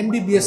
MBBS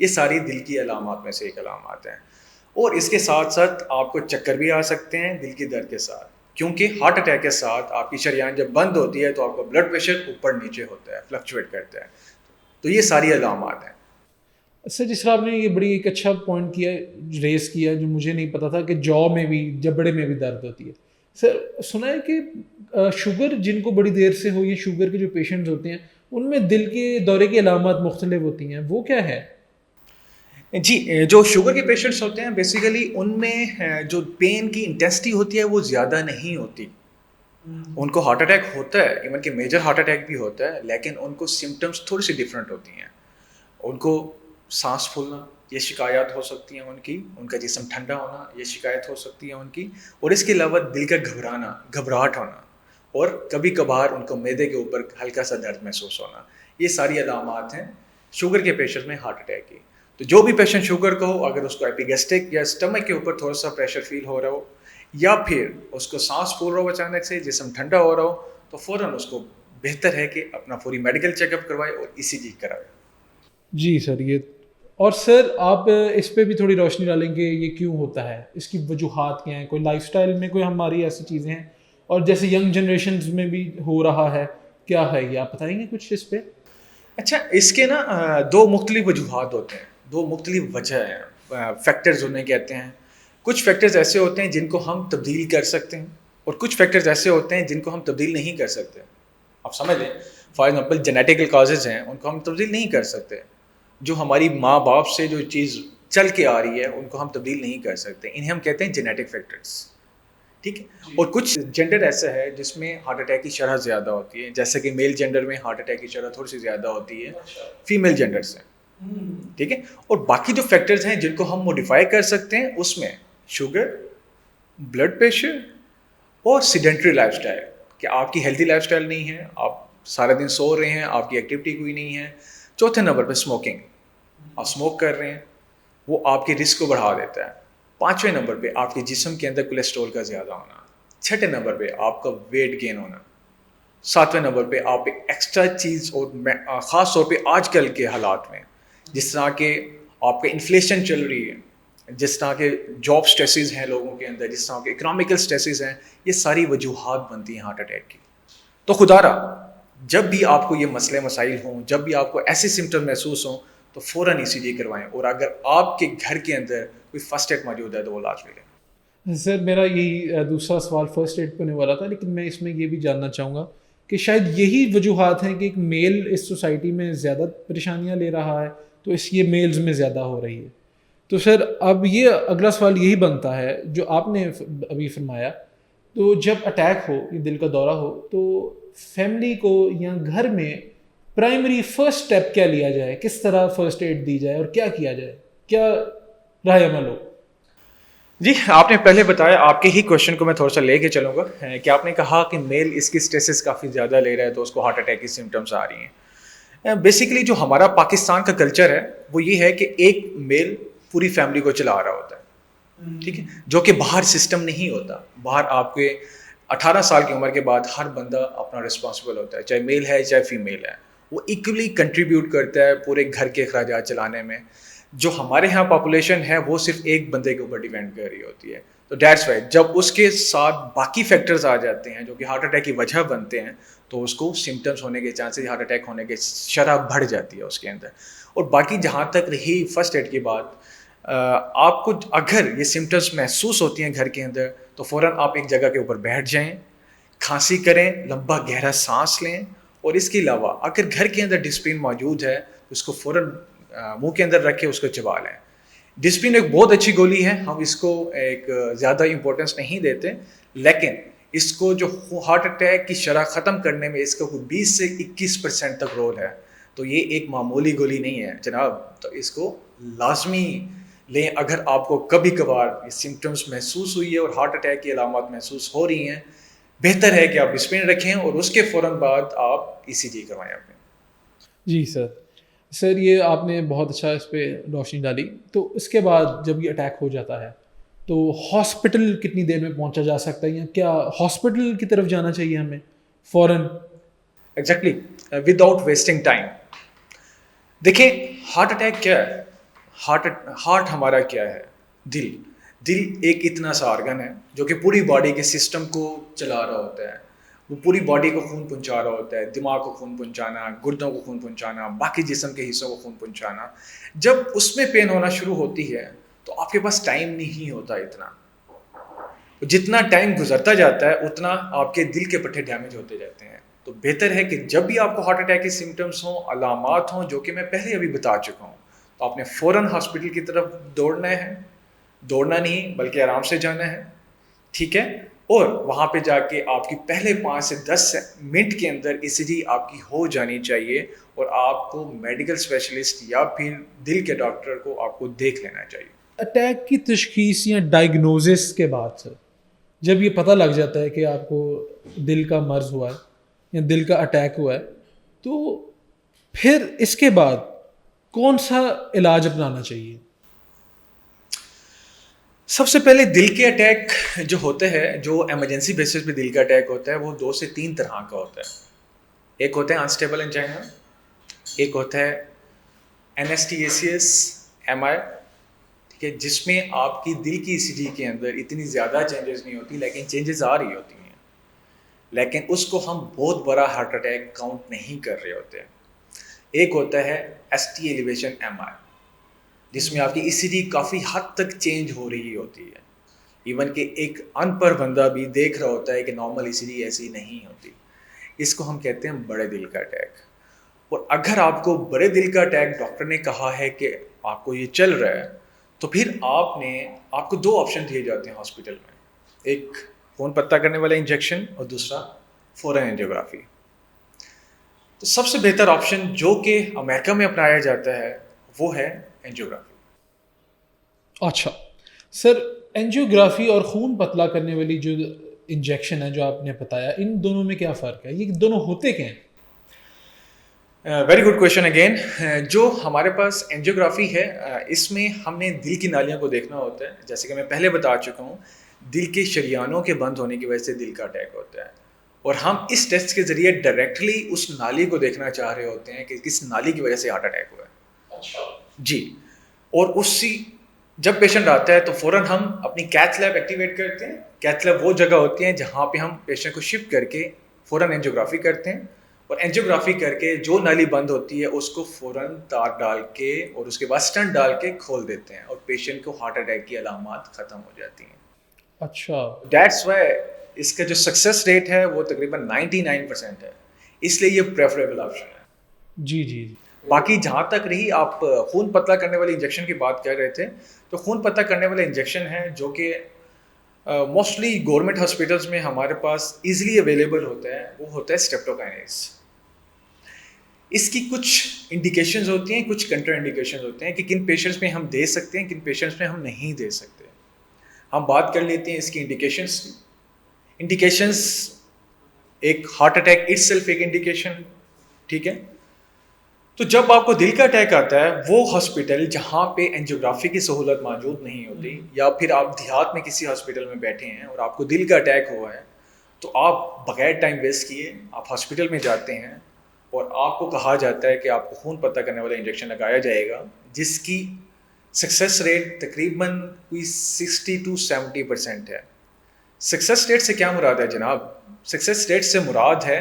یہ ساری دل کی علامات میں سے ایک علامات ہیں. اور اس کے ساتھ ساتھ آپ کو چکر بھی آ سکتے ہیں دل کی درد کے ساتھ, کیونکہ ہارٹ اٹیک کے ساتھ آپ کی شریان جب بند ہوتی ہے تو آپ کا بلڈ پریشر اوپر نیچے ہوتا ہے, فلکچویٹ کرتا ہے. تو یہ ساری علامات ہیں. سر جس طرح آپ نے یہ بڑی ایک اچھا پوائنٹ کیا, ریز کیا, جو مجھے نہیں پتا تھا کہ جو میں بھی, جبڑے میں بھی درد ہوتی ہے. سر سنا ہے کہ شوگر جن کو بڑی دیر سے ہو, یہ شوگر کے جو پیشنٹس ہوتے ہیں ان میں دل کے دورے کی علامات مختلف ہوتی ہیں, وہ کیا ہے؟ جی, جو شوگر کے پیشنٹس ہوتے ہیں بیسیکلی ان میں جو پین کی انٹینسٹی ہوتی ہے وہ زیادہ نہیں ہوتی. ان کو ہارٹ اٹیک ہوتا ہے, ایون کہ میجر ہارٹ اٹیک بھی ہوتا ہے, لیکن ان کو سمٹمس تھوڑی سی ڈفرینٹ ہوتی ہیں. ان کو سانس پھولنا یہ شکایات ہو سکتی ہیں ان کا جسم ٹھنڈا ہونا یہ شکایت ہو سکتی ہے ان کی, اور اس کے علاوہ دل کا گھبراہٹ ہونا, اور کبھی کبھار ان کو معدے کے اوپر ہلکا سا درد محسوس ہونا. یہ ساری علامات ہیں شوگر کے پیشنٹ میں ہارٹ اٹیک کی. تو جو بھی پیشنٹ شوگر کا ہو, اگر اس کو ایپیگیسٹرک یا اسٹمک کے اوپر تھوڑا سا پریشر فیل ہو رہا ہو, یا پھر اس کو سانس پھول رہا ہو اچانک سے, جسم ٹھنڈا ہو رہا ہو, تو فوراً اس کو بہتر ہے کہ اپنا پوری میڈیکل چیک اپ کروائے اور ECG کروائے. جی سر, یہ اور سر آپ اس پہ بھی تھوڑی روشنی ڈالیں گے یہ کیوں ہوتا ہے, اس کی وجوہات کیا ہیں؟ کوئی لائف سٹائل میں کوئی ہماری ایسی چیزیں ہیں, اور جیسے ینگ جنریشنز میں بھی ہو رہا ہے, کیا ہے یہ آپ بتائیں گے کچھ اس پہ؟ اچھا, اس کے نا دو مختلف وجوہات ہوتے ہیں, دو مختلف وجہ ہیں, فیکٹرز انہیں کہتے ہیں. کچھ فیکٹرز ایسے ہوتے ہیں جن کو ہم تبدیل کر سکتے ہیں, اور کچھ فیکٹرز ایسے ہوتے ہیں جن کو ہم تبدیل نہیں کر سکتے. آپ سمجھ لیں, فار ایگزامپل جینیٹیکل کازز ہیں, ان کو ہم تبدیل نہیں کر سکتے. جو ہماری ماں باپ سے جو چیز چل کے آ رہی ہے ان کو ہم تبدیل نہیں کر سکتے, انہیں ہم کہتے ہیں جینیٹک فیکٹرز. ٹھیک ہے. اور کچھ جینڈر ایسا ہے جس میں ہارٹ اٹیک کی شرح زیادہ ہوتی ہے, جیسے کہ میل جینڈر میں ہارٹ اٹیک کی شرح تھوڑی سی زیادہ ہوتی ہے فیمیل جینڈر سے. ٹھیک ہے. اور باقی جو فیکٹرز ہیں جن کو ہم موڈیفائی کر سکتے ہیں, اس میں شوگر, بلڈ پریشر, اور سیڈنٹری لائف سٹائل, کہ آپ کی ہیلتھی لائف سٹائل نہیں ہے, آپ سارا دن سو رہے ہیں, آپ کی ایکٹیویٹی کوئی نہیں ہے. چوتھے نمبر پہ اسموکنگ, آپ اسموک کر رہے ہیں, وہ آپ کے رسک کو بڑھا دیتا ہے. پانچویں نمبر پہ آپ کے جسم کے اندر کولیسٹرول کا زیادہ ہونا. چھٹے نمبر پہ آپ کا ویٹ گین ہونا. ساتویں نمبر پہ آپ ایک ایکسٹرا چیز, اور خاص طور پہ آج کل کے حالات میں جس طرح کہ آپ کا انفلیشن چل رہی ہے, جس طرح کے جاب سٹریسز ہیں لوگوں کے اندر, جس طرح کے اکنامیکل سٹریسز ہیں, یہ ساری وجوہات بنتی ہیں ہارٹ اٹیک کی. تو خدا رہا جب بھی آپ کو یہ مسئلے مسائل ہوں, جب بھی آپ کو ایسے سمٹم محسوس ہوں, تو فوراً ECG کروائیں, اور اگر آپ کے گھر کے اندر کوئی فرسٹ ایڈ موجود ہے تو وہ لازمی لیں. سر میرا یہی دوسرا سوال فرسٹ ایڈ پہ ہونے والا تھا, لیکن میں اس میں یہ بھی جاننا چاہوں گا کہ شاید یہی وجوہات ہیں کہ ایک میل اس سوسائٹی میں زیادہ پریشانیاں لے رہا ہے, تو اس یہ میلز میں زیادہ ہو رہی ہے. تو سر اب یہ اگلا سوال یہی بنتا ہے جو آپ نے ابھی فرمایا, تو جب اٹیک ہو, یہ دل کا دورہ ہو, تو فیملی کو یا گھر میں پرائمری فرسٹ اسٹیپ کیا لیا جائے, کس طرح فرسٹ ایڈ دی جائے, اور کیا کیا جائے, کیا راہ عمل ہو؟ جی, آپ نے پہلے بتایا, آپ کے ہی کوشچن کو میں تھوڑا سا لے کے چلوں گا, کہ آپ نے کہا کہ میل اس کی اسٹریسز کافی زیادہ لے رہا ہے تو اس کو ہارٹ اٹیک کی سمٹمس آ رہی ہیں. بیسیکلی جو ہمارا پاکستان کا کلچر ہے وہ یہ ہے کہ ایک میل پوری فیملی کو چلا رہا ہوتا ہے. ٹھیک ہے. جو کہ باہر سسٹم نہیں ہوتا. باہر آپ کے 18 سال کی عمر کے بعد ہر بندہ اپنا رسپانسبل ہوتا ہے, چاہے میل ہے چاہے فیمیل ہے, وہ ایکولی کنٹریبیوٹ کرتا ہے پورے گھر کے اخراجات چلانے میں. جو ہمارے ہاں پاپولیشن ہے وہ صرف ایک بندے کے اوپر ڈیپینڈ کر رہی ہوتی ہے. تو دیٹس وائی جب اس کے ساتھ باقی فیکٹرز آ جاتے ہیں جو کہ ہارٹ اٹیک کی وجہ بنتے ہیں, تو اس کو سمٹمس ہونے کے چانسز, ہارٹ اٹیک ہونے کے شرح بڑھ جاتی ہے اس کے اندر. اور باقی جہاں تک رہی فرسٹ ایڈ کی بات, آپ کو اگر یہ سمٹمس محسوس ہوتی ہیں گھر کے اندر, تو فوراً آپ ایک جگہ کے اوپر بیٹھ جائیں, کھانسی کریں, لمبا گہرا سانس لیں, اور اس کے علاوہ اگر گھر کے اندر ڈسپلن موجود ہے تو اس کو فوراً منہ کے اندر رکھ کے اس کو چبا لیں. ڈسپلن ایک بہت اچھی گولی ہے, ہم اس کو ایک زیادہ امپورٹنس نہیں دیتے, لیکن اس کو جو ہارٹ اٹیک کی شرح ختم کرنے میں اس کا 20 سے 21% تک رول ہے. تو یہ ایک معمولی گولی نہیں ہے جناب, تو اس کو لازمی لیں. اگر آپ کو کبھی کبھار یہ سمٹمس محسوس ہوئی ہے اور ہارٹ اٹیک کی علامات محسوس ہو رہی ہیں, بہتر ہے کہ آپ ڈسپلن رکھیں اور اس کے فوراً بعد آپ ECG کروائیں اپنے. جی سر یہ آپ نے بہت اچھا اس پہ روشنی ڈالی. تو اس کے بعد جب یہ اٹیک ہو جاتا ہے تو ہاسپٹل کتنی دیر میں پہنچا جا سکتا ہے, یا کیا ہاسپٹل کی طرف جانا چاہیے ہمیں فوراً؟ Exactly, without wasting time. دیکھیں ہارٹ اٹیک کیا ہے, ہارٹ ہمارا کیا ہے؟ دل ایک اتنا سا آرگن ہے جو کہ پوری باڈی کے سسٹم کو چلا رہا ہوتا ہے. وہ پوری باڈی کو خون پہنچا رہا ہوتا ہے, دماغ کو خون پہنچانا, گردوں کو خون پہنچانا, باقی جسم کے حصوں کو خون پہنچانا. جب اس میں پین ہونا شروع ہوتی ہے تو آپ کے پاس ٹائم نہیں ہوتا اتنا. جتنا ٹائم گزرتا جاتا ہے اتنا آپ کے دل کے پٹھے ڈیمیج ہوتے جاتے ہیں. تو بہتر ہے کہ جب بھی آپ کو ہارٹ اٹیک کے سمٹمس ہوں, علامات ہوں, جو کہ میں پہلے ابھی بتا چکا ہوں, تو آپ نے فوراً ہاسپٹل کی طرف دوڑنا نہیں بلکہ آرام سے جانا ہے, ٹھیک ہے. اور وہاں پہ جا کے آپ کی پہلے 5 سے 10 منٹ کے اندر ECG آپ کی ہو جانی چاہیے, اور آپ کو میڈیکل اسپیشلسٹ یا پھر دل کے ڈاکٹر کو آپ کو دیکھ لینا چاہیے. اٹیک کی تشخیص یا ڈائگنوزس کے بعد سر, جب یہ پتہ لگ جاتا ہے کہ آپ کو دل کا مرض ہوا ہے یا دل کا اٹیک ہوا ہے, تو پھر اس کے بعد کون سا علاج اپنانا چاہیے؟ سب سے پہلے دل کے اٹیک جو ہوتے ہیں, جو ایمرجنسی بیسس پہ دل کا اٹیک ہوتا ہے, وہ 2 سے 3 طرح کا ہوتا ہے. ایک ہوتا ہے انسٹیبل انجائنا, ایک ہوتا ہے انیسٹیسیس MI, ٹھیک ہے, جس میں آپ کی دل کی ECG کے اندر اتنی زیادہ چینجز نہیں ہوتی, لیکن چینجز آ رہی ہوتی ہیں, لیکن اس کو ہم بہت بڑا ہارٹ اٹیک کاؤنٹ نہیں کر رہے ہوتے. ایک ہوتا ہے ST ایلیویشن MI, جس میں آپ کی ECG کافی حد تک چینج ہو رہی ہوتی ہے, ایون کہ ایک ان پڑھ بندہ بھی دیکھ رہا ہوتا ہے کہ نارمل ECG ایسی نہیں ہوتی. اس کو ہم کہتے ہیں بڑے دل کا اٹیک. اور اگر آپ کو بڑے دل کا اٹیک ڈاکٹر نے کہا ہے کہ آپ کو یہ چل رہا ہے, تو پھر آپ کو 2 آپشن دیے جاتے ہیں ہاسپٹل میں, ایک خون پتہ کرنے والا انجیکشن اور دوسرا فوراً اینجیوگرافی. تو سب سے بہتر آپشن جو کہ امریکہ میں اپنایا جاتا ہے وہ ہے اینجیوگرافی. اچھا سر, اینجیوگرافی اور خون پتلا کرنے والی جو انجیکشن ہے جو آپ نے بتایا, ان دونوں میں کیا فرق ہے؟ یہ دونوں ہوتے کیا ہیں؟ Very good question again. جو ہمارے پاس اینجیوگرافی ہے, اس میں ہم نے دل کی نالیوں کو دیکھنا ہوتا ہے. جیسے کہ میں پہلے بتا چکا ہوں, دل کے شریانوں کے بند ہونے کی وجہ سے دل کا اٹیک ہوتا ہے, اور ہم اس ٹیسٹ کے ذریعے ڈائریکٹلی اس نالی کو دیکھنا چاہ رہے ہوتے ہیں کہ کس نالی کی وجہ سے ہارٹ اٹیک ہوا ہے. اچھا جی, اور جب پیشنٹ آتا ہے تو فوراً ہم اپنی کیتھ لیب ایکٹیویٹ کرتے ہیں. کیتھ لیب وہ جگہ ہوتی ہیں جہاں پہ ہم پیشنٹ کو شفٹ کر کے فوراً اینجیوگرافی کرتے ہیں, اور اینجیوگرافی کر کے جو نالی بند ہوتی ہے اس کو فوراً تار ڈال کے اور اس کے بعد اسٹنٹ ڈال کے کھول دیتے ہیں, اور پیشنٹ کو ہارٹ اٹیک کی علامات ختم ہو جاتی ہیں. اچھا, دیٹس وائی اس کا جو سکسیس ریٹ ہے وہ تقریباً 99% ہے, اس لیے یہ پریفریبل آپشن ہے. جی جی جی. باقی جہاں تک رہی آپ خون پتلا کرنے والے انجیکشن کی بات کر رہے تھے, تو خون پتلا کرنے والے انجیکشن ہیں جو کہ موسٹلی گورنمنٹ ہاسپٹلس میں ہمارے پاس ایزیلی اویلیبل ہوتا ہے, وہ ہوتا ہے اسٹریپٹوکائنیز. اس کی کچھ انڈیکیشنز ہوتی ہیں, کچھ کنٹرا انڈیکیشنز ہوتے ہیں کہ کن پیشنٹس میں ہم دے سکتے ہیں, کن پیشنٹس میں ہم نہیں دے سکتے. ہم بات کر لیتے ہیں اس کی انڈیکیشنز. ایک ہارٹ اٹیک اٹ سیلف ایک انڈیکیشن, ٹھیک ہے. تو جب آپ کو دل کا اٹیک آتا ہے, وہ ہاسپٹل جہاں پہ اینجیوگرافی کی سہولت موجود نہیں ہوتی, یا پھر آپ دیہات میں کسی ہاسپٹل میں بیٹھے ہیں اور آپ کو دل کا اٹیک ہوا ہے, تو آپ بغیر ٹائم ویسٹ کیے آپ ہاسپٹل میں جاتے ہیں, اور آپ کو کہا جاتا ہے کہ آپ کو خون پتہ کرنے والا انجیکشن لگایا جائے گا, جس کی سکسیس ریٹ تقریباً کوئی 60 to 70% ہے. سکسیس ریٹ سے کیا مراد ہے جناب؟ سکسیس ریٹ سے مراد ہے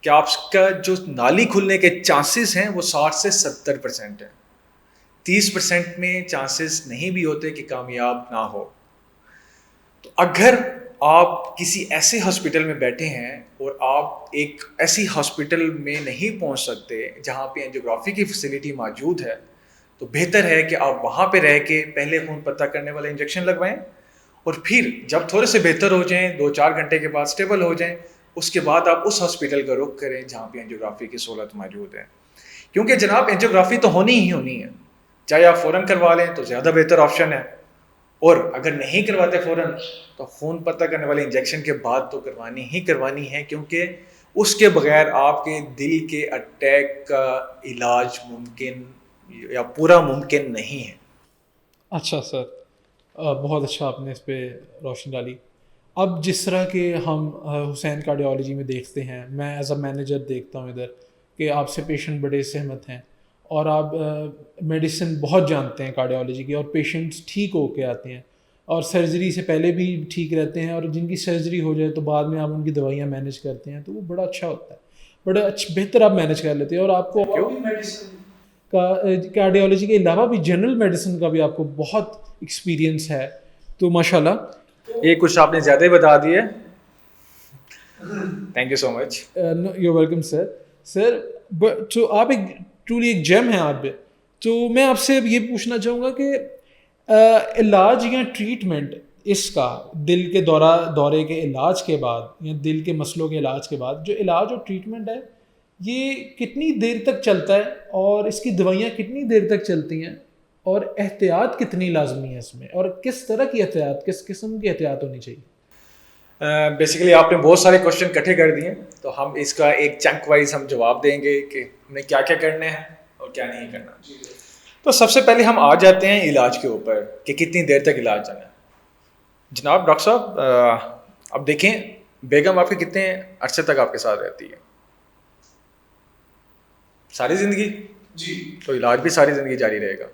کہ آپ کا جو نالی کھلنے کے چانسز ہیں وہ 60 سے 70% ہیں. 30% میں چانسز نہیں بھی ہوتے کہ کامیاب نہ ہو. تو اگر آپ کسی ایسے ہاسپٹل میں بیٹھے ہیں اور آپ ایک ایسی ہاسپٹل میں نہیں پہنچ سکتے جہاں پہ اینجیوگرافی کی فیسلٹی موجود ہے, تو بہتر ہے کہ آپ وہاں پہ رہ کے پہلے خون پتہ کرنے والے انجیکشن لگوائیں, اور پھر جب تھوڑے سے بہتر ہو جائیں, 2-4 گھنٹے کے بعد اسٹیبل ہو جائیں, اس کے بعد آپ اس ہاسپٹل کا رخ کریں جہاں پہ اینجیوگرافی کی سہولت موجود ہے. کیونکہ جناب اینجیوگرافی تو ہونی ہی ہونی ہے, چاہے آپ فوراً کروا لیں تو زیادہ بہتر آپشن ہے, اور اگر نہیں کرواتے فوراً تو خون پتہ کرنے والے انجیکشن کے بعد تو کروانی ہے, کیونکہ اس کے بغیر آپ کے دل کے اٹیک کا علاج ممکن یا پورا ممکن نہیں ہے. اچھا سر, بہت اچھا آپ نے اس پہ روشنی ڈالی. اب جس طرح کہ ہم حسین کارڈیالوجی میں دیکھتے ہیں, میں ایز اے مینیجر دیکھتا ہوں ادھر کہ آپ سے پیشنٹ بڑے سہمت ہیں, اور آپ میڈیسن بہت جانتے ہیں کارڈیالوجی کی, اور پیشنٹس ٹھیک ہو کے آتے ہیں اور سرجری سے پہلے بھی ٹھیک رہتے ہیں, اور جن کی سرجری ہو جائے تو بعد میں آپ ان کی دوائیاں مینیج کرتے ہیں, تو وہ بڑا اچھا ہوتا ہے, بڑا بہتر آپ مینیج کر لیتے ہیں. اور آپ کو میڈیسن کا کارڈیالوجی کے علاوہ بھی جنرل میڈیسن کا بھی آپ کو بہت ایکسپیرینس ہے, تو ماشاء اللہ یہ کچھ آپ نے زیادہ ہی بتا دیے. Thank you so much. You welcome sir. Sir تو آپ ایک ٹرولی ایک جیم ہیں آپ. تو میں آپ سے یہ پوچھنا چاہوں گا کہ علاج یا ٹریٹمنٹ اس کا دل کے دورے کے علاج کے بعد یا دل کے مسئلوں کے علاج کے بعد جو علاج اور ٹریٹمنٹ ہے یہ کتنی دیر تک چلتا ہے, اور اس کی دوائیاں کتنی دیر تک چلتی ہیں, اور احتیاط کتنی لازمی ہے اس میں, اور کس طرح کی احتیاط, کس قسم کی احتیاط ہونی چاہیے؟ بیسیکلی آپ نے بہت سارے کوشچن اکٹھے کر دیے, تو ہم اس کا ایک چنک وائز ہم جواب دیں گے کہ ہمیں کیا کیا کرنا ہے اور کیا نہیں کرنا. تو سب سے پہلے ہم آ جاتے ہیں علاج کے اوپر کہ کتنی دیر تک علاج چلنا ہے. جناب ڈاکٹر صاحب, اب دیکھیں بیگم آپ کے کتنے عرصے تک آپ کے ساتھ رہتی ہے؟ ساری زندگی. جی. تو علاج بھی ساری زندگی جاری رہے گا.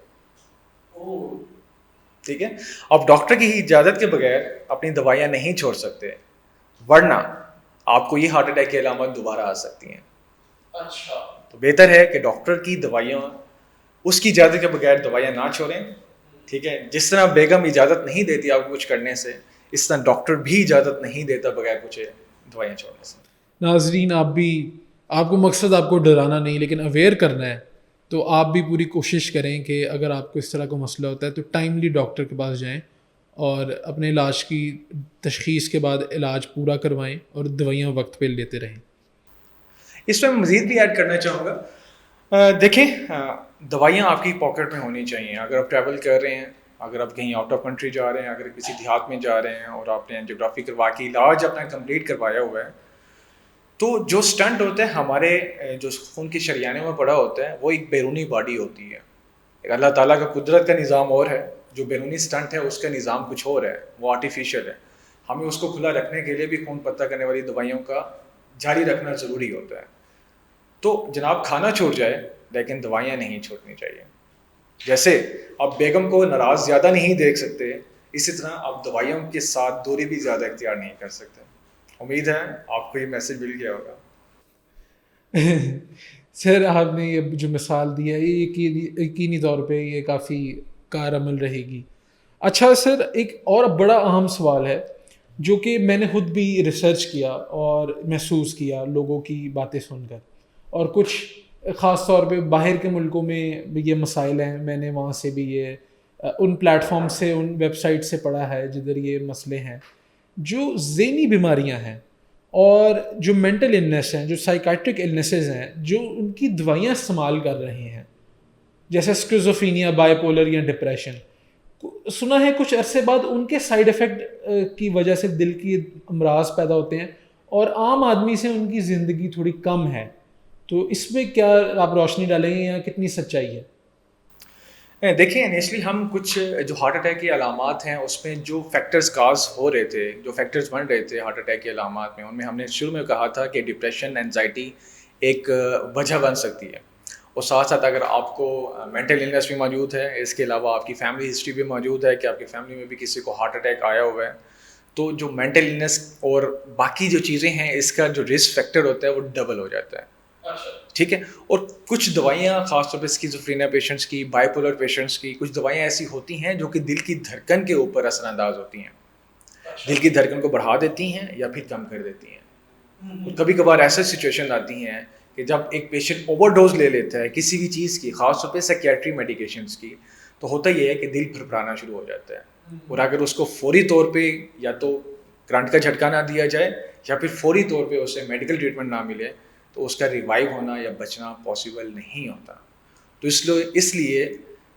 ٹھیک ہے. اب ڈاکٹر کی اجازت کے بغیر اپنی دوائیاں نہیں چھوڑ سکتے, ورنہ آپ کو یہ ہارٹ اٹیک کی علامات دوبارہ آ سکتی ہیں. اچھا. تو بہتر ہے کہ ڈاکٹر کی دوائیاں اس کی اجازت کے بغیر دوائیاں نہ چھوڑیں. ٹھیک ہے. جس طرح بیگم اجازت نہیں دیتی آپ کو کچھ کرنے سے, اس طرح ڈاکٹر بھی اجازت نہیں دیتا بغیر کچھ دوائیاں چھوڑنے سے. ناظرین, آپ کو مقصد آپ کو ڈرانا نہیں لیکن اویئر کرنا ہے, تو آپ بھی پوری کوشش کریں کہ اگر آپ کو اس طرح کا مسئلہ ہوتا ہے تو ٹائملی ڈاکٹر کے پاس جائیں اور اپنے علاج کی تشخیص کے بعد علاج پورا کروائیں اور دوائیاں وقت پہ لیتے رہیں. اس میں مزید بھی ایڈ کرنا چاہوں گا, دیکھیں دوائیاں آپ کی پاکٹ میں ہونی چاہیے. اگر آپ ٹریول کر رہے ہیں, اگر آپ کہیں آؤٹ آف کنٹری جا رہے ہیں, اگر کسی دیہات میں جا رہے ہیں اور آپ نے اینجیوگرافی کروا کے علاج اپنا کمپلیٹ کروایا ہوا ہے, تو جو اسٹنٹ ہوتا ہے ہمارے جو خون کے شریانے میں پڑا ہوتا ہے وہ ایک بیرونی باڈی ہوتی ہے. اللہ تعالیٰ کا قدرت کا نظام اور ہے, جو بیرونی اسٹنٹ ہے اس کا نظام کچھ اور ہے, وہ آرٹیفیشیل ہے. ہمیں اس کو کھلا رکھنے کے لیے بھی خون پتہ کرنے والی دوائیوں کا جاری رکھنا ضروری ہوتا ہے. تو جناب کھانا چھوٹ جائے لیکن دوائیاں نہیں چھوڑنی چاہیے. جیسے آپ بیگم کو ناراض زیادہ نہیں دیکھ سکتے, اسی طرح آپ دوائیوں کے ساتھ دوری بھی زیادہ اختیار نہیں کر سکتے. امید ہے آپ کو یہ میسج مل گیا ہوگا. سر آپ نے یہ جو مثال دی ہے یہ یقینی طور پہ یہ کافی کار عمل رہے گی. اچھا سر, ایک اور بڑا اہم سوال ہے جو کہ میں نے خود بھی ریسرچ کیا اور محسوس کیا لوگوں کی باتیں سن کر, اور کچھ خاص طور پہ باہر کے ملکوں میں یہ مسائل ہیں, میں نے وہاں سے بھی یہ ان پلیٹ فارم سے, ان ویب سائٹ سے پڑھا ہے جدھر یہ مسئلے ہیں. جو ذہنی بیماریاں ہیں اور جو مینٹل النیس ہیں, جو سائیکائٹرک النیسز ہیں, جو ان کی دوائیاں استعمال کر رہے ہیں, جیسے اسکیزوفینیا, بائی پولر یا ڈپریشن, سنا ہے کچھ عرصے بعد ان کے سائیڈ افیکٹ کی وجہ سے دل کی امراض پیدا ہوتے ہیں اور عام آدمی سے ان کی زندگی تھوڑی کم ہے. تو اس میں کیا آپ روشنی ڈالیں گے یا کتنی سچائی ہے؟ دیکھیں انیشلی ہم کچھ جو ہارٹ اٹیک کی علامات ہیں اس میں جو فیکٹرز کاز ہو رہے تھے, جو فیکٹرز بن رہے تھے ہارٹ اٹیک کی علامات میں, ان میں ہم نے شروع میں کہا تھا کہ ڈپریشن, اینزائٹی ایک وجہ بن سکتی ہے. اور ساتھ ساتھ اگر آپ کو مینٹل النیس بھی موجود ہے, اس کے علاوہ آپ کی فیملی ہسٹری بھی موجود ہے کہ آپ کی فیملی میں بھی کسی کو ہارٹ اٹیک آیا ہوا ہے, تو جو مینٹل النیس اور باقی جو چیزیں ہیں اس کا جو رسک فیکٹر ہوتا ہے وہ ڈبل ہو جاتا ہے. ٹھیک ہے. اور کچھ دوائیاں خاص طور پہ اسکیزوفرینیا پیشنٹس کی, بائی پولر پیشنٹس کی, کچھ دوائیاں ایسی ہوتی ہیں جو کہ دل کی دھڑکن کے اوپر اثر انداز ہوتی ہیں, دل کی دھڑکن کو بڑھا دیتی ہیں یا پھر کم کر دیتی ہیں. کبھی کبھار ایسے سچویشن آتی ہیں کہ جب ایک پیشنٹ اوور ڈوز لے لیتا ہے کسی بھی چیز کی, خاص طور پہ سائیکیاٹری میڈیکیشنس کی, تو ہوتا یہ ہے کہ دل پھرپھرانا شروع ہو جاتا ہے. اور اگر اس کو فوری طور پہ یا تو کرنٹ کا جھٹکا نہ دیا جائے یا پھر فوری طور پہ اسے میڈیکل ٹریٹمنٹ نہ ملے تو اس کا ریوائیو ہونا یا بچنا پاسبل نہیں ہوتا. تو اس لیے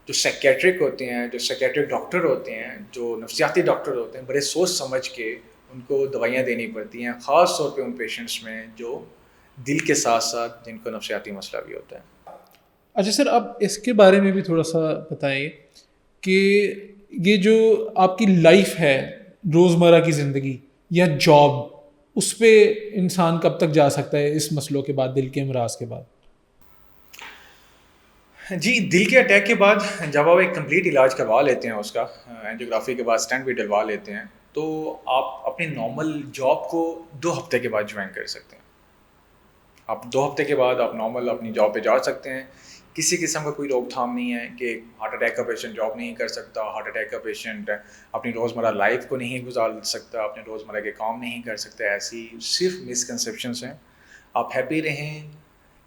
جو سائیکیٹرک ہوتے ہیں, جو سائیکیٹرک ڈاکٹر ہوتے ہیں, جو نفسیاتی ڈاکٹر ہوتے ہیں, بڑے سوچ سمجھ کے ان کو دوائیاں دینی پڑتی ہیں, خاص طور پہ ان پیشنٹس میں جو دل کے ساتھ ساتھ جن کو نفسیاتی مسئلہ بھی ہوتا ہے. اچھا سر, آپ اس کے بارے میں بھی تھوڑا سا بتائیں کہ یہ جو آپ کی لائف ہے, روزمرہ کی زندگی یا جاب, اس پہ انسان کب تک جا سکتا ہے اس مسئلوں کے بعد, دل کے امراض کے بعد؟ جی، دل کے اٹیک کے بعد جب آپ ایک کمپلیٹ علاج کروا لیتے ہیں اس کا، اینجیوگرافی کے بعد اسٹینٹ بھی ڈلوا لیتے ہیں، تو آپ اپنی نارمل جاب کو 2 ہفتے کے بعد جوائن کر سکتے ہیں. آپ 2 ہفتے کے بعد آپ نارمل اپنی جاب پہ جا سکتے ہیں. کسی قسم کا کوئی روک تھام نہیں ہے کہ ہارٹ اٹیک کا پیشنٹ جاب نہیں کر سکتا، ہارٹ اٹیک کا پیشنٹ اپنی روزمرہ لائف کو نہیں گزار سکتا، اپنے روزمرہ کے کام نہیں کر سکتا. ایسی صرف مسکنسیپشنس ہیں. آپ ہیپی رہیں،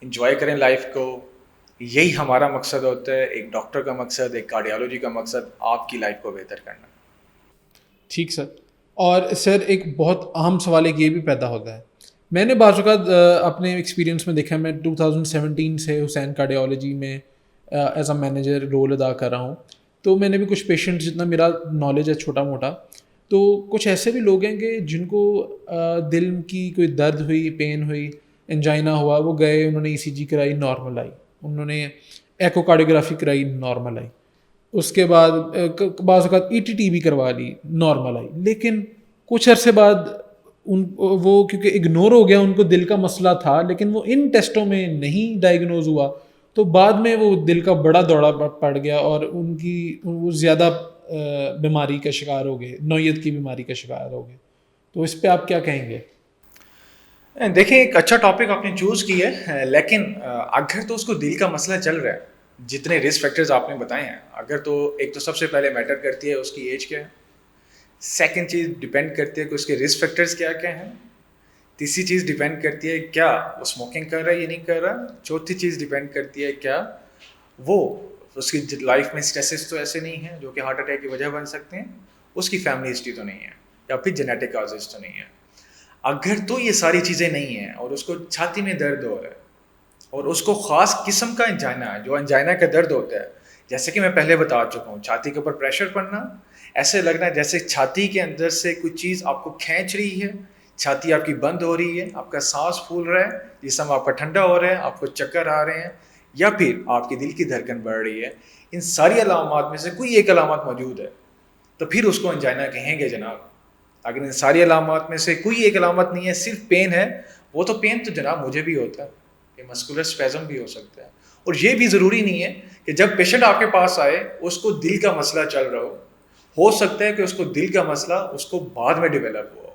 انجوائے کریں لائف کو. یہی ہمارا مقصد ہوتا ہے، ایک ڈاکٹر کا مقصد، ایک کارڈیالوجی کا مقصد آپ کی لائف کو بہتر کرنا. ٹھیک سر. اور سر ایک بہت اہم سوال ایک یہ بھی پیدا ہوتا ہے، میں نے بعض اوقات اپنے ایکسپیرینس میں دیکھا، میں 2017 سے حسین کارڈیالوجی میں ایز اے مینیجر رول ادا کر رہا ہوں. تو میں نے بھی کچھ پیشنٹ، جتنا میرا نالج ہے چھوٹا موٹا، تو کچھ ایسے بھی لوگ ہیں کہ جن کو دل کی کوئی درد ہوئی، پین ہوئی، انجائنا ہوا، وہ گئے، انہوں نے ای سی جی کرائی، نارمل آئی. انہوں نے ایکو کارڈیوگرافی کرائی، نارمل آئی. اس کے بعد بعض اوقات ای ٹی ٹی بھی کروا لی، نارمل آئی. لیکن کچھ عرصے بعد وہ کیونکہ اگنور ہو گیا، ان کو دل کا مسئلہ تھا لیکن وہ ان ٹیسٹوں میں نہیں ڈائگنوز ہوا، تو بعد میں وہ دل کا بڑا دوڑا پڑ گیا اور وہ زیادہ بیماری کا شکار ہو گئے، نوعیت کی بیماری کا شکار ہو گئے. تو اس پہ آپ کیا کہیں گے؟ دیکھیں، ایک اچھا ٹاپک آپ نے چوز کی ہے، لیکن اگر تو اس کو دل کا مسئلہ چل رہا ہے، جتنے رسک فیکٹرز آپ نے بتائے ہیں، اگر تو ایک تو سب سے پہلے میٹر کرتی ہے اس کی ایج کیا ہے. سیکنڈ چیز ڈیپینڈ کرتی ہے کہ اس کے رسک فیکٹرز کیا کیا ہیں. تیسری چیز ڈیپینڈ کرتی ہے کیا وہ اسموکنگ کر رہا ہے یا نہیں کر رہا. چوتھی چیز ڈیپینڈ کرتی ہے کیا وہ اس کی لائف میں اسٹریسز تو ایسے نہیں ہیں جو کہ ہارٹ اٹیک کی وجہ بن سکتے ہیں، اس کی فیملی ہسٹری تو نہیں ہے، یا پھر جینیٹک کازز تو نہیں ہے. اگر تو یہ ساری چیزیں نہیں ہیں اور اس کو چھاتی میں درد ہو رہا ہے اور اس کو خاص قسم کا انجائنا ہے، جو انجائنا کا درد ہوتا ہے، جیسے کہ میں پہلے بتا چکا ہوں، چھاتی کے اوپر پریشر پڑنا، ایسے لگنا جیسے چھاتی کے اندر سے کوئی چیز آپ کو کھینچ رہی ہے، چھاتی آپ کی بند ہو رہی ہے، آپ کا سانس پھول رہا ہے، جسم آپ کا ٹھنڈا ہو رہا ہے، آپ کو چکر آ رہے ہیں، یا پھر آپ کی دل کی دھڑکن بڑھ رہی ہے. ان ساری علامات میں سے کوئی ایک علامت موجود ہے تو پھر اس کو انجائنا کہیں گے جناب. اگر ان ساری علامات میں سے کوئی ایک علامت نہیں ہے، صرف پین ہے، وہ تو پین تو جناب مجھے بھی ہوتا ہے، یہ مسکولر اسپیزم بھی ہو سکتا ہے. اور یہ بھی ضروری نہیں ہے کہ جب پیشنٹ آپ کے پاس آئے اس کو دل کا مسئلہ چل رہا ہو سکتا ہے کہ اس کو دل کا مسئلہ اس کو بعد میں ڈیولپ ہوا ہو.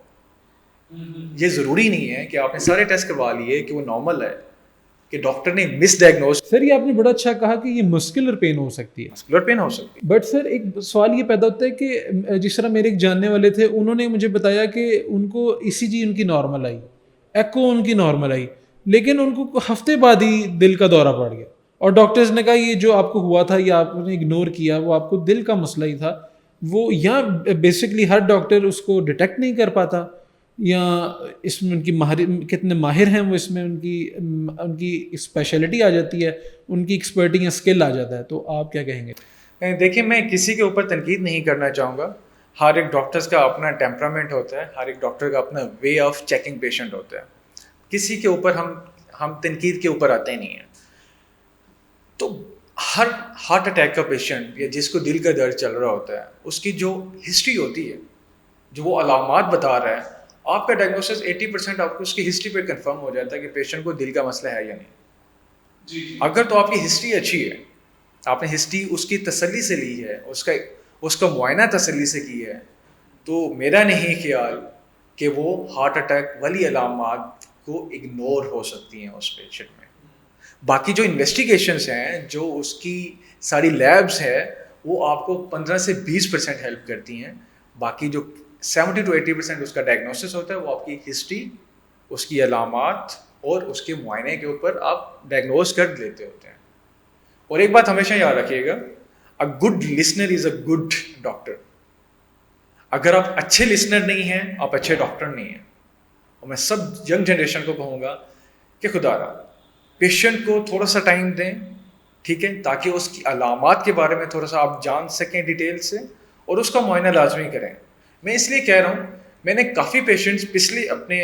یہ ضروری نہیں ہے کہ آپ نے سارے ٹیسٹ کروا لیے کہ وہ نارمل ہے، کہ ڈاکٹر نے مس ڈائگنوز. سر یہ آپ نے بڑا اچھا کہا کہ یہ مسکولر پین ہو سکتی ہے، مسکولر پین ہو سکتی ہے. بٹ سر ایک سوال یہ پیدا ہوتا ہے کہ جس طرح میرے ایک جاننے والے تھے، انہوں نے مجھے بتایا کہ ان کو ای سی جی ان کی نارمل آئی، ایکو ان کی نارمل آئی، لیکن ان کو ہفتے بعد ہی دل کا دورہ پڑ گیا، اور ڈاکٹرز نے کہا یہ جو آپ کو ہوا تھا یا آپ نے اگنور کیا، وہ آپ کو دل کا مسئلہ ہی تھا. وہ یا بیسکلی ہر ڈاکٹر اس کو ڈیٹیکٹ نہیں کر پاتا، یا اس میں ان کی کتنے ماہر ہیں وہ، اس میں ان کی اسپیشلٹی آ جاتی ہے، ان کی ایکسپرٹی یا اسکل آ جاتا ہے. تو آپ کیا کہیں گے؟ دیکھیں، میں کسی کے اوپر تنقید نہیں کرنا چاہوں گا. ہر ایک ڈاکٹرز کا اپنا ٹیمپرامنٹ ہوتا ہے، ہر ایک ڈاکٹر کا اپنا وے آف چیکنگ پیشنٹ ہوتا ہے. کسی کے اوپر ہم تنقید کے اوپر آتے نہیں ہیں. تو ہر ہارٹ اٹیک کا پیشنٹ یا جس کو دل کا درد چل رہا ہوتا ہے، اس کی جو ہسٹری ہوتی ہے، جو وہ علامات بتا رہا ہے، آپ کا ڈائگنوسس 80% آپ کو اس کی ہسٹری پہ کنفرم ہو جاتا ہے کہ پیشنٹ کو دل کا مسئلہ ہے یا نہیں. اگر تو آپ کی ہسٹری اچھی ہے، آپ نے ہسٹری اس کی تسلی سے لی ہے، اس کا معائنہ تسلی سے کی ہے، تو میرا نہیں خیال کہ وہ ہارٹ اٹیک والی علامات کو اگنور ہو سکتی ہیں اس پیشنٹ میں. باقی جو انویسٹیگیشنس ہیں، جو اس کی ساری لیبس ہے، وہ آپ کو 15 سے 20% ہیلپ کرتی ہیں. باقی جو 70 to 80% اس کا ڈائگنوسس ہوتا ہے، وہ آپ کی ہسٹری، اس کی علامات اور اس کے معائنے کے اوپر آپ ڈائگنوز کر لیتے ہوتے ہیں. اور ایک بات ہمیشہ یاد رکھیے گا، a good listener is a good doctor. اگر آپ اچھے لسنر نہیں ہیں، آپ اچھے ڈاکٹر نہیں ہیں. اور میں سب ینگ جنریشن کو کہوں گا کہ خدا را پیشنٹ کو تھوڑا سا ٹائم دیں، ٹھیک ہے، تاکہ اس کی علامات کے بارے میں تھوڑا سا آپ جان سکیں ڈیٹیل سے، اور اس کا معائنہ لازمی کریں. میں اس لیے کہہ رہا ہوں، میں نے کافی پیشنٹس پچھلے اپنے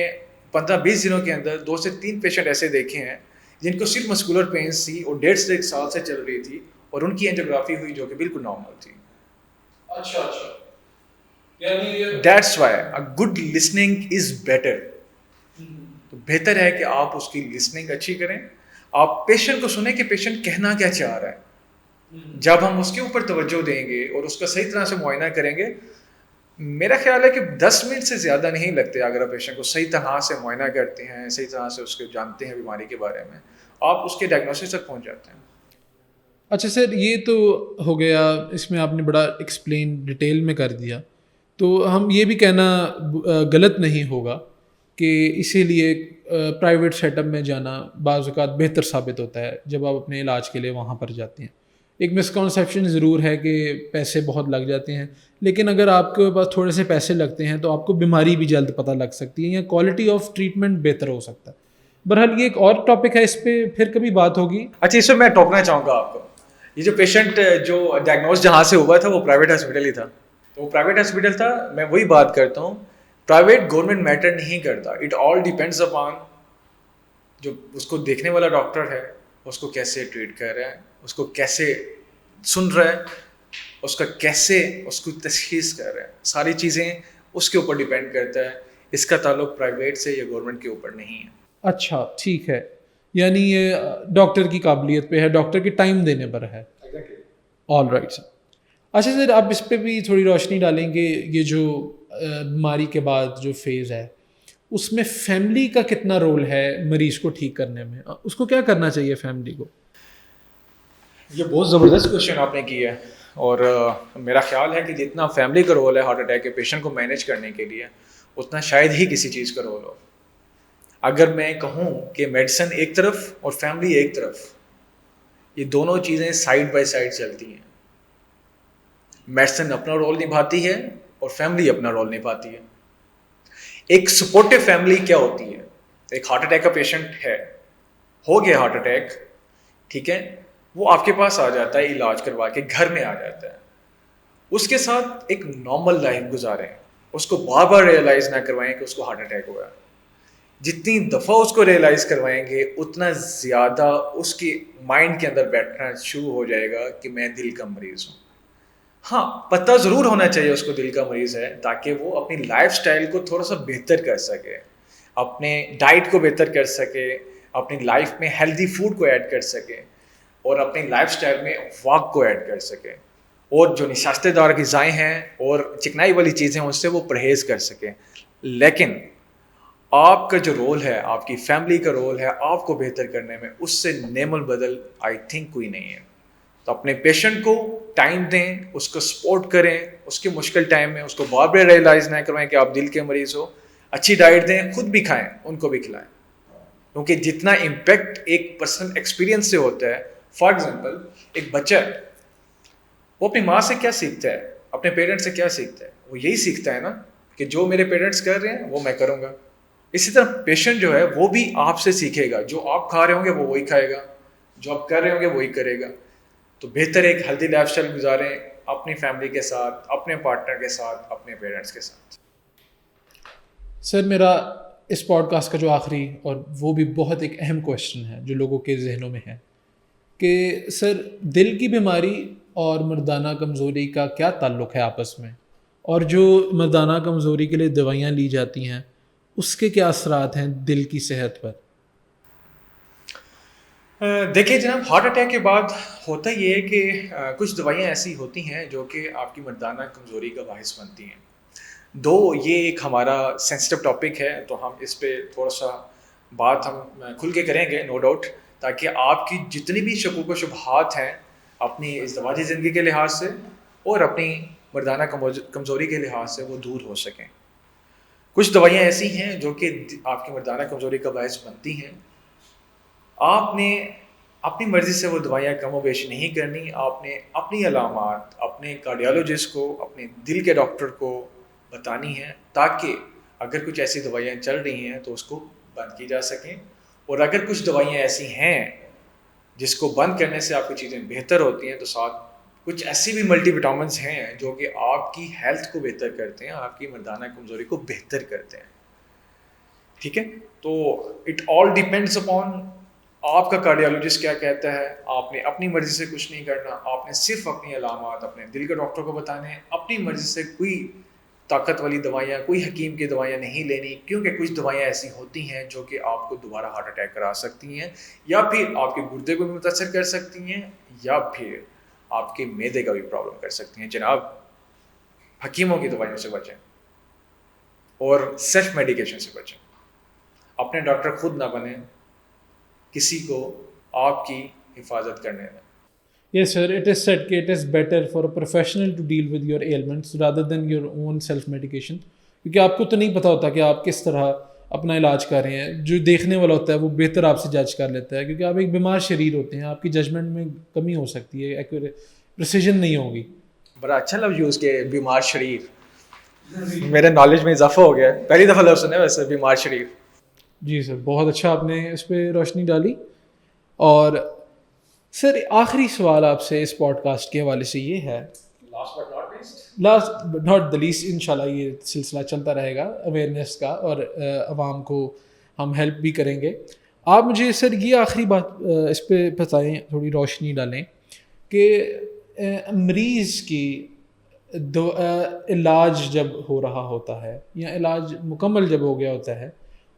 15-20 دنوں کے اندر 2 سے 3 پیشنٹ ایسے دیکھے ہیں جن کو صرف مسکولر پینس تھی اور 1.5 سے 1 سال سے چل رہی تھی، اور ان کی اینجیوگرافی ہوئی جو کہ بالکل نارمل تھی. اچھا یعنی that's why a good listening is better. تو بہتر ہے کہ آپ اس کی لسننگ اچھی کریں، آپ پیشنٹ کو سنیں کہ پیشنٹ کہنا کیا چاہ رہا ہے. جب ہم اس کے اوپر توجہ دیں گے اور اس کا صحیح طرح سے معائنہ کریں گے، میرا خیال ہے کہ 10 منٹ سے زیادہ نہیں لگتے اگر آپ پیشنٹ کو صحیح طرح سے معائنہ کرتے ہیں، صحیح طرح سے اس کو جانتے ہیں بیماری کے بارے میں، آپ اس کے ڈائگنوسس تک پہنچ جاتے ہیں۔ اچھا سر، یہ تو ہو گیا، اس میں آپ نے بڑا ایکسپلین ڈیٹیل میں کر دیا، تو ہم یہ بھی کہنا غلط نہیں ہوگا کہ اسی لیے پرائیویٹ سیٹ اپ میں جانا بعض اوقات بہتر ثابت ہوتا ہے جب آپ اپنے علاج کے لیے وہاں پر جاتے ہیں۔ ایک مسکنسیپشن ضرور ہے کہ پیسے بہت لگ جاتے ہیں، لیکن اگر آپ کے پاس تھوڑے سے پیسے لگتے ہیں تو آپ کو بیماری بھی جلد پتہ لگ سکتی ہے یا کوالٹی آف ٹریٹمنٹ بہتر ہو سکتا ہے۔ بہرحال یہ ایک اور ٹاپک ہے، اس پہ پھر کبھی بات ہوگی۔ اچھا، اس میں میں ٹوکنا چاہوں گا آپ کو، یہ جو پیشنٹ جو ڈائگنوز جہاں سے ہوا تھا وہ پرائیویٹ ہاسپٹل ہی تھا، تو وہ پرائیویٹ ہاسپٹل تھا۔ میں وہی بات کرتا ہوں، پرائیویٹ گورنمنٹ میٹر نہیں کرتا، اٹ آل ڈیپینڈز اپان جو اس کو دیکھنے والا ڈاکٹر ہے، اس کو کیسے ٹریٹ کر رہا ہے، اس کو کیسے سن رہا ہے، اس کا کیسے اس کو تشخیص کر رہا ہے، ساری چیزیں اس کے اوپر ڈیپینڈ کرتا ہے۔ اس کا تعلق پرائیویٹ سے یا گورنمنٹ کے اوپر نہیں ہے۔ اچھا ٹھیک ہے، یعنی یہ ڈاکٹر کی قابلیت پہ ہے، ڈاکٹر کے ٹائم دینے پر ہے۔ All right sir. اچھا سر، آپ اس پہ بھی تھوڑی روشنی ڈالیں گے، یہ جو بیماری کے بعد جو فیز ہے اس میں فیملی کا کتنا رول ہے مریض کو ٹھیک کرنے میں؟ اس کو کیا کرنا چاہیے فیملی کو؟ یہ بہت زبردست کوشچن آپ نے کی ہے، اور میرا خیال ہے کہ جتنا فیملی کا رول ہے ہارٹ اٹیک کے پیشنٹ کو مینیج کرنے کے لیے، اتنا شاید ہی کسی چیز کا رول ہو۔ اگر میں کہوں کہ میڈیسن ایک طرف اور فیملی ایک طرف، یہ دونوں چیزیں سائڈ بائی سائڈ چلتی ہیں۔ میڈیسن اپنا رول نبھاتی ہے اور فیملی اپنا رول نبھاتی ہے۔ ایک سپورٹو فیملی کیا ہوتی ہے؟ ایک ہارٹ اٹیک کا پیشنٹ ہے، ہو گیا ہارٹ اٹیک، ٹھیک ہے، وہ آپ کے پاس آ جاتا ہے علاج کروا کے، گھر میں آ جاتا ہے، اس کے ساتھ ایک نارمل لائف گزاریں، اس کو بار بار ریئلائز نہ کروائیں کہ اس کو ہارٹ اٹیک ہوا ہے۔ جتنی دفعہ اس کو ریئلائز کروائیں گے اتنا زیادہ اس کے مائنڈ کے اندر بیٹھنا شروع ہو جائے گا کہ میں دل کا مریض ہوں۔ ہاں، پتہ ضرور ہونا چاہیے اس کو دل کا مریض ہے، تاکہ وہ اپنی لائف سٹائل کو تھوڑا سا بہتر کر سکے، اپنے ڈائٹ کو بہتر کر سکے، اپنی لائف میں ہیلدی فوڈ کو ایڈ کر سکے، اور اپنی لائف سٹائل میں واک کو ایڈ کر سکے، اور جو نشاستہ دار غذائیں ہیں اور چکنائی والی چیزیں ہیں اس سے وہ پرہیز کر سکیں۔ لیکن آپ کا جو رول ہے، آپ کی فیملی کا رول ہے آپ کو بہتر کرنے میں، اس سے نعم البدل آئی تھنک کوئی نہیں ہے۔ تو اپنے پیشنٹ کو ٹائم دیں، اس کو سپورٹ کریں، اس کے مشکل ٹائم میں اس کو بار بار ریئلائز نہ کروائیں کہ آپ دل کے مریض ہو، اچھی ڈائٹ دیں، خود بھی کھائیں، ان کو بھی کھلائیں، کیونکہ جتنا امپیکٹ ایک پرسنل ایکسپیرینس سے ہوتا ہے۔ فار ایگزامپل، ایک بچہ وہ اپنی ماں سے کیا سیکھتا ہے، اپنے پیرنٹس سے کیا سیکھتا ہے؟ وہ یہی سیکھتا ہے نا کہ جو میرے پیرنٹس کر رہے ہیں وہ میں کروں گا۔ اسی طرح پیشنٹ جو ہے وہ بھی آپ سے سیکھے گا، جو آپ کھا رہے ہوں گے وہ وہی کھائے گا، جو آپ کر رہے ہوں گے وہی کرے گا۔ تو بہتر ایک ہیلدی لائف سٹائل گزاریں اپنی فیملی کے ساتھ، اپنے پارٹنر کے ساتھ، اپنے پیرنٹس کے ساتھ۔ سر، میرا اس پوڈ کاسٹ کا جو آخری اور وہ بھی بہت ایک اہم کویشچن ہے جو لوگوں کے ذہنوں میں ہے کہ سر، دل کی بیماری اور مردانہ کمزوری کا کیا تعلق ہے آپس میں، اور جو مردانہ کمزوری کے لیے دوائیاں لی جاتی ہیں اس کے کیا اثرات ہیں دل کی صحت پر؟ دیکھیے جناب، ہارٹ اٹیک کے بعد ہوتا یہ ہے کہ کچھ دوائیاں ایسی ہوتی ہیں جو کہ آپ کی مردانہ کمزوری کا باعث بنتی ہیں۔ یہ ایک ہمارا سینسٹیو ٹاپک ہے، تو ہم اس پہ تھوڑا سا بات ہم کھل کے کریں گے، نو ڈاؤٹ، تاکہ آپ کی جتنی بھی شکوک و شبہات ہیں اپنی ازدواجی زندگی کے لحاظ سے اور اپنی مردانہ کمزوری کے لحاظ سے وہ دور ہو سکیں۔ کچھ دوائیاں ایسی ہیں جو کہ آپ کی مردانہ کمزوری کا باعث بنتی ہیں، آپ نے اپنی مرضی سے وہ دوائیاں کم و بیش نہیں کرنی، آپ نے اپنی علامات اپنے کارڈیالوجسٹ کو، اپنے دل کے ڈاکٹر کو بتانی ہیں، تاکہ اگر کچھ ایسی دوائیاں چل رہی ہیں تو اس کو بند کی جا سکیں، اور اگر کچھ دوائیاں ایسی ہیں جس کو بند کرنے سے آپ کی چیزیں بہتر ہوتی ہیں، تو ساتھ کچھ ایسی بھی ملٹی وٹامنس ہیں جو کہ آپ کی ہیلتھ کو بہتر کرتے ہیں، آپ کی مردانہ کمزوری کو بہتر کرتے ہیں، ٹھیک ہے۔ تو اٹ آل ڈیپینڈس اپون آپ کا کارڈیالوجسٹ کیا کہتا ہے۔ آپ نے اپنی مرضی سے کچھ نہیں کرنا، آپ نے صرف اپنی علامات اپنے دل کے ڈاکٹر کو بتانے ہیں، اپنی مرضی سے کوئی طاقت والی دوائیاں، کوئی حکیم کی دوائیاں نہیں لینی، کیونکہ کچھ دوائیاں ایسی ہوتی ہیں جو کہ آپ کو دوبارہ ہارٹ اٹیک کرا سکتی ہیں، یا پھر آپ کے گردے کو بھی متاثر کر سکتی ہیں، یا پھر آپ کے معدے کا بھی پرابلم کر سکتی ہیں. جناب حکیموں کی دوائیوں سے بچیں اور سیلف میڈیکیشن سے بچیں. اپنے ڈاکٹر خود نہ بنیں, کسی کو آپ کی حفاظت کرنے دیں. Yes, sir. It is said that it is better for a professional to deal with your ailments rather than your own self-medication. کیونکہ آپ کو تو نہیں پتہ ہوتا کہ آپ کس طرح اپنا علاج کر رہے ہیں. جو دیکھنے والا ہوتا ہے وہ بہتر آپ سے جج کر لیتا ہے, کیونکہ آپ ایک بیمار شریر ہوتے ہیں. آپ کی ججمنٹ میں کمی ہو سکتی ہے, پریسیجن نہیں ہوگی. بڑا اچھا لفظ یوز کیا, بیمار شریر. میرے نالج میں اضافہ ہو گیا ہے, پہلی دفعہ لفظ سنا ویسے بیمار شریر. جی سر, بہت اچھا آپ نے اس پہ روشنی ڈالی. اور سر آخری سوال آپ سے اس پوڈ کاسٹ کے حوالے سے یہ ہے, last but not the least, ان شاء اللہ یہ سلسلہ چلتا رہے گا اویئرنیس کا, اور عوام کو ہم ہیلپ بھی کریں گے. آپ مجھے سر یہ آخری بات اس پہ بتائیں, تھوڑی روشنی ڈالیں کہ مریض کی علاج جب ہو رہا ہوتا ہے یا علاج مکمل جب ہو گیا ہوتا ہے,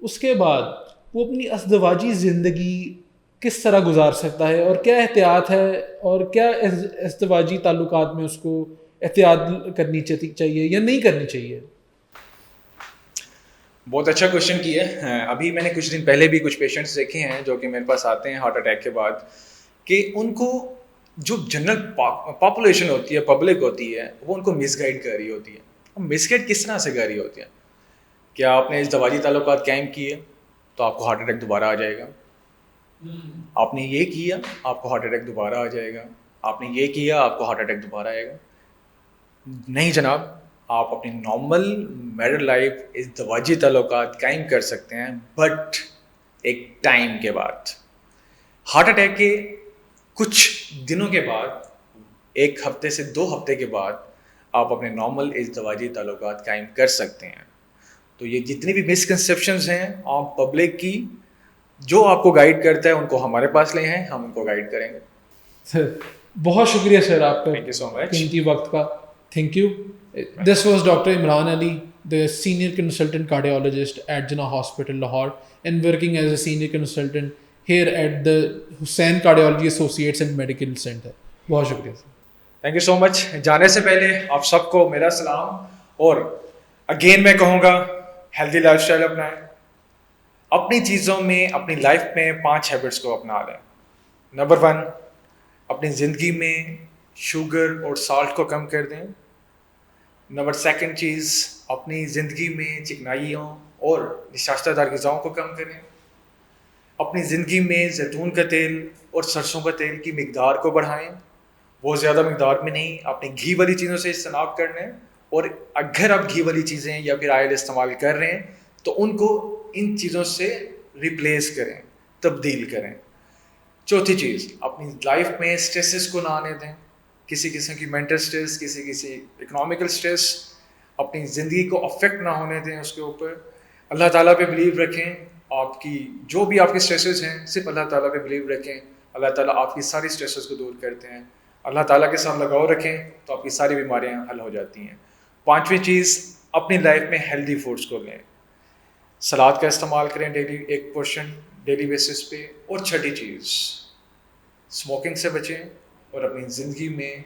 اس کے بعد وہ اپنی ازدواجی زندگی کس طرح گزار سکتا ہے, اور کیا احتیاط ہے, اور کیا ازدواجی تعلقات میں اس کو احتیاط کرنی چاہیے یا نہیں کرنی چاہیے؟ بہت اچھا کوشچن کیا ہے. ابھی میں نے کچھ دن پہلے بھی کچھ پیشنٹس دیکھے ہیں جو کہ میرے پاس آتے ہیں ہارٹ اٹیک کے بعد, کہ ان کو جو جنرل پاپولیشن ہوتی ہے, پبلک ہوتی ہے, وہ ان کو مس گائڈ کر رہی ہوتی ہے. مس گائڈ کس طرح سے کر رہی ہوتی ہے؟ کیا آپ نے ازدواجی تعلقات قائم کیے تو آپ کو ہارٹ اٹیک دوبارہ آ جائے گا. آپ نے یہ کیا آپ کو ہارٹ اٹیک دوبارہ آ جائے گا. آپ نے یہ کیا آپ کو ہارٹ اٹیک دوبارہ آئے گا. نہیں جناب, آپ اپنی نارمل میرڈ لائف ازدواجی تعلقات قائم کر سکتے ہیں, بٹ ایک ٹائم کے بعد. ہارٹ اٹیک کے کچھ دنوں کے بعد, 1 ہفتے سے 2 ہفتے کے بعد آپ اپنے نارمل ازدواجی تعلقات قائم کر سکتے ہیں. تو یہ جتنی بھی مسکنسیپشنز ہیں آپ پبلک کی, جو آپ کو گائیڈ کرتا ہے ان کو ہمارے پاس لے ہیں, ہم ان کو گائیڈ کریں گے. سر بہت شکریہ سر آپ کا تھینک یو سو مچ. قیمتی وقت کا. Thank you. This was doctor Imran Ali, the senior consultant cardiologist at Jinnah Hospital Lahore, and working as a senior consultant here at the Hussain Cardiology Associates and Medical Center. بہت شکریہ سر. Thank you so مچ. جانے سے پہلے آپ سب کو میرا سلام, اور اگین میں کہوں گا ہیلدی لائف اسٹائل اپنائیں. اپنی چیزوں میں, اپنی لائف میں 5 ہیبٹس کو اپنا لیں. نمبر 1, اپنی زندگی میں شوگر اور سالٹ کو کم کر دیں. نمبر 2 چیز, اپنی زندگی میں چکنائیوں اور نشاستہ دار غذاؤں کو کم کریں. اپنی زندگی میں زیتون کا تیل اور سرسوں کا تیل کی مقدار کو بڑھائیں, بہت زیادہ مقدار میں نہیں. اپنی گھی والی چیزوں سے اجتناب کر لیں, اور اگر آپ گھی والی چیزیں یا پھر آئل استعمال کر رہے ہیں تو ان کو ان چیزوں سے ریپلیس کریں, تبدیل کریں. چوتھی چیز, اپنی لائف میں اسٹریسز کو نہ آنے دیں. کسی قسم کی مینٹل اسٹریس, کسی اکنامیکل اسٹریس اپنی زندگی کو افیکٹ نہ ہونے دیں اس کے اوپر. اللہ تعالیٰ پہ بلیو رکھیں. آپ کی جو بھی آپ کے اسٹریسز ہیں صرف اللہ تعالیٰ پہ بلیو رکھیں. اللہ تعالیٰ آپ کی ساری اسٹریسز کو دور کرتے ہیں. اللہ تعالیٰ کے ساتھ لگاؤ رکھیں تو آپ کی ساری بیماریاں حل ہو جاتی ہیں. 5ویں چیز, اپنی لائف میں ہیلدی فوڈس کو لیں. سلاد کا استعمال کریں ڈیلی, 1 پورشن ڈیلی بیسس پہ. اور 6ٹھی چیز, اسموکنگ سے بچیں اور اپنی زندگی میں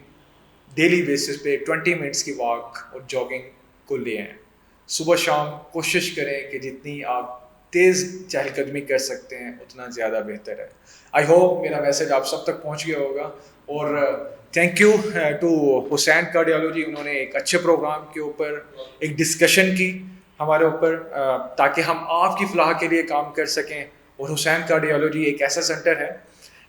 ڈیلی بیسس پہ 20 منٹس کی واک اور جاگنگ کو لے آئیں. صبح شام کوشش کریں کہ جتنی آپ تیز چہل قدمی کر سکتے ہیں اتنا زیادہ بہتر ہے. آئی ہوپ میرا میسج آپ سب تک پہنچ گیا ہوگا. اور thank you to Hussain cardiology, انہوں نے ایک اچھے پروگرام کے اوپر ایک ڈسکشن کی ہمارے اوپر, تاکہ ہم آپ کی فلاح کے لیے کام کر سکیں. اور حسین کارڈیالوجی ایک ایسا سینٹر ہے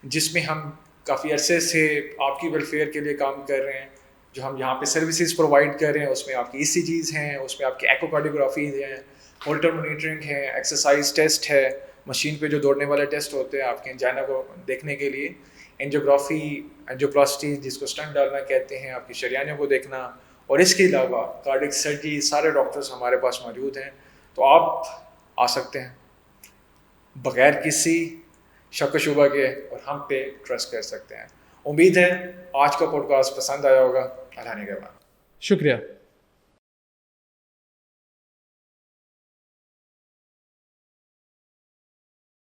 جس میں ہم کافی عرصے سے آپ کی ویلفیئر کے لیے کام کر رہے ہیں. جو ہم یہاں پہ سروسز پرووائڈ کر رہے ہیں اس میں آپ کی ECGs ہیں, اس میں آپ کی ایکو کارڈیوگرافیز ہیں, ہولٹر مانیٹرنگ ہے, ایکسرسائز ٹیسٹ ہے, مشین پہ جو دوڑنے والے ٹیسٹ ہوتے ہیں آپ کے انجائنا کو دیکھنے کے لیے, اینجیوگرافی, اینجیوپلاسٹی جس کو اسٹنٹ ڈالنا کہتے ہیں, آپ کی شریانوں کو دیکھنا, اور اس کے علاوہ کارڈک سرجری. سارے ڈاکٹرز ہمارے پاس موجود ہیں. تو آپ آ سکتے ہیں بغیر کسی شک و شبہ کے, اور ہم پہ ٹرسٹ کر سکتے ہیں. امید ہے آج کا پوڈ کاسٹ پسند آیا ہوگا. اللہ نے کے بعد شکریہ.